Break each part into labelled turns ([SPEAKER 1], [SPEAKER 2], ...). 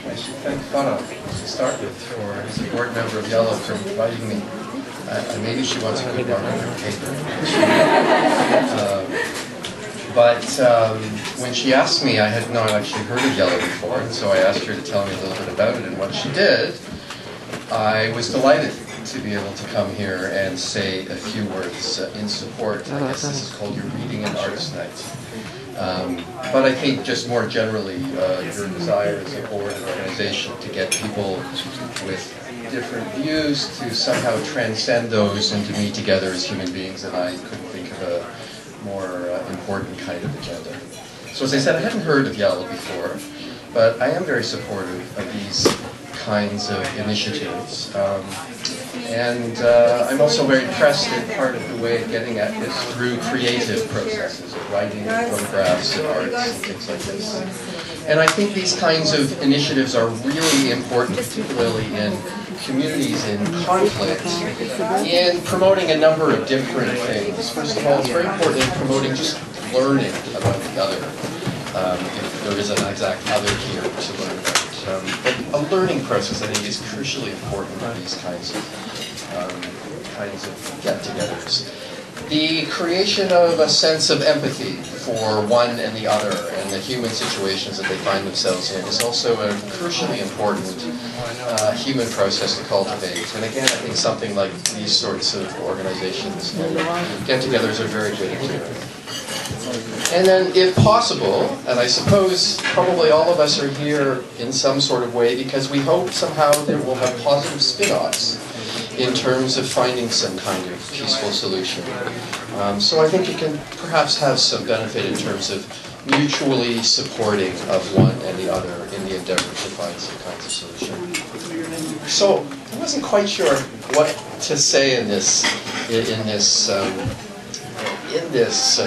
[SPEAKER 1] I should thank Farah to start with, for as a board member of Yalla, for inviting me. Maybe she wants a good one on her paper. But when she asked me, I had not actually heard of Yalla before, and so I asked her to tell me a little bit about it, and what she did, I was delighted to be able to come here and say a few words in support. I guess this is called your Reading and Arts Night. But I think just more generally, your desire as a board and organization to get people with different views to somehow transcend those and to meet together as human beings, and I couldn't think of a more important kind of agenda. So as I said, I hadn't heard of Yalla before, but I am very supportive of these kinds of initiatives. I'm also very impressed that part of the way of getting at this through creative processes, of writing, photographs, and arts, and things like this. And I think these kinds of initiatives are really important, particularly in communities in conflict, in promoting a number of different things. First of all, it's very important in promoting just learning about the other, if there is an exact other here to learn about. But a learning process, I think, is crucially important in these kinds of get-togethers. The creation of a sense of empathy for one and the other and the human situations that they find themselves in is also a crucially important human process to cultivate. And again, I think something like these sorts of organizations and get-togethers are very good at doing. And then, if possible, and I suppose probably all of us are here in some sort of way because we hope somehow that we'll have positive spin-offs in terms of finding some kind of peaceful solution. So I think it can perhaps have some benefit in terms of mutually supporting of one and the other in the endeavor to find some kinds of solution. So I wasn't quite sure what to say in this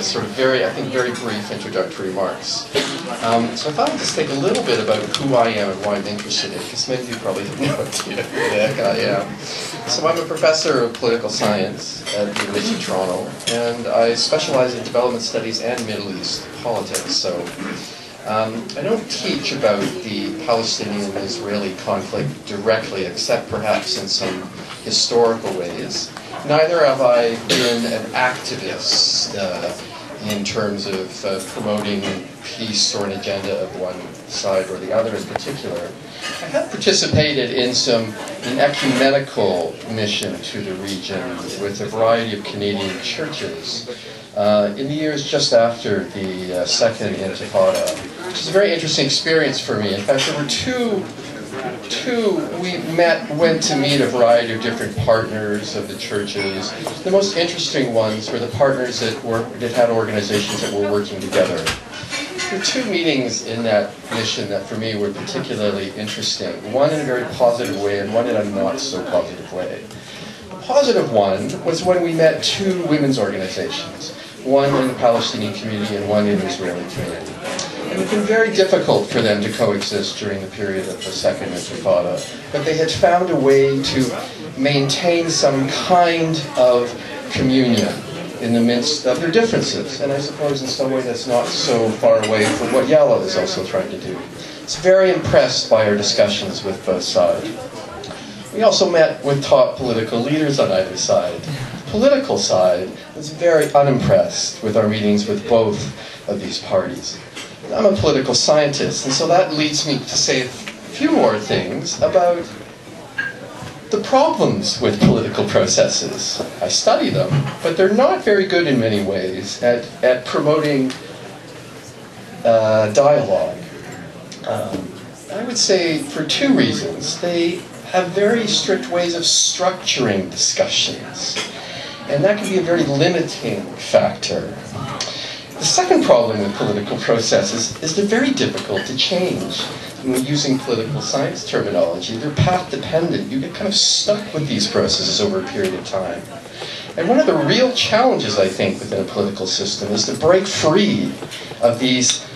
[SPEAKER 1] sort of very brief introductory remarks. So I thought I'd just think a little bit about who I am and why I'm interested in it, because many of you probably have no idea who the heck I am. So I'm a professor of political science at the University of Toronto, and I specialize in development studies and Middle East politics. So I don't teach about the Palestinian-Israeli conflict directly, except perhaps in some historical ways. Neither have I been an activist in terms of promoting peace or an agenda of one side or the other in particular. I have participated in an ecumenical mission to the region with a variety of Canadian churches in the years just after the Second Intifada, which is a very interesting experience for me. In fact, there were we went to meet a variety of different partners of the churches. The most interesting ones were the partners that had organizations that were working together. There were two meetings in that mission that for me were particularly interesting. One in a very positive way and one in a not so positive way. The positive one was when we met two women's organizations, one in the Palestinian community and one in the Israeli community. It had been very difficult for them to coexist during the period of the Second Intifada, but they had found a way to maintain some kind of communion in the midst of their differences. And I suppose in some way that's not so far away from what Yalla is also trying to do. It's very impressed by our discussions with both sides. We also met with top political leaders on either side. The political side was very unimpressed with our meetings with both of these parties. I'm a political scientist, and so that leads me to say a few more things about the problems with political processes. I study them, but they're not very good in many ways at promoting dialogue. I would say for two reasons. They have very strict ways of structuring discussions, and that can be a very limiting factor. The second problem with political processes is they're very difficult to change. Using political science terminology, they're path dependent. You get kind of stuck with these processes over a period of time. And one of the real challenges, I think, within a political system is to break free of these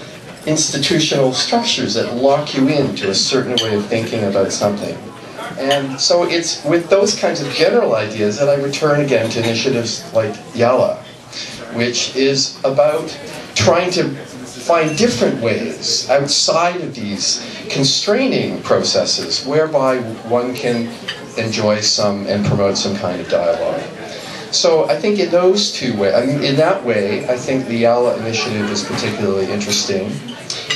[SPEAKER 1] institutional structures that lock you into a certain way of thinking about something. And so it's with those kinds of general ideas that I return again to initiatives like Yalla, which is about trying to find different ways outside of these constraining processes whereby one can enjoy some and promote some kind of dialogue. So I think in those two ways, I mean, in that way, I think the Yalla initiative is particularly interesting.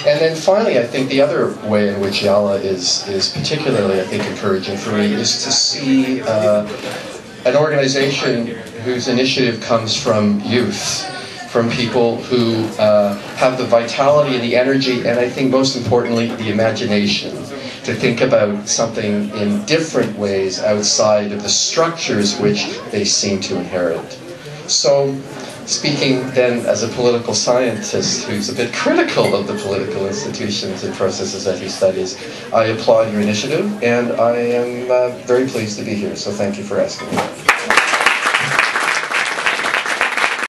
[SPEAKER 1] And then finally, I think the other way in which Yalla is particularly, I think, encouraging for me is to see an organization whose initiative comes from youth, from people who have the vitality and the energy, and I think most importantly, the imagination, to think about something in different ways outside of the structures which they seem to inherit. So, speaking then as a political scientist who's a bit critical of the political institutions and processes that he studies, I applaud your initiative, and I am very pleased to be here, so thank you for asking me.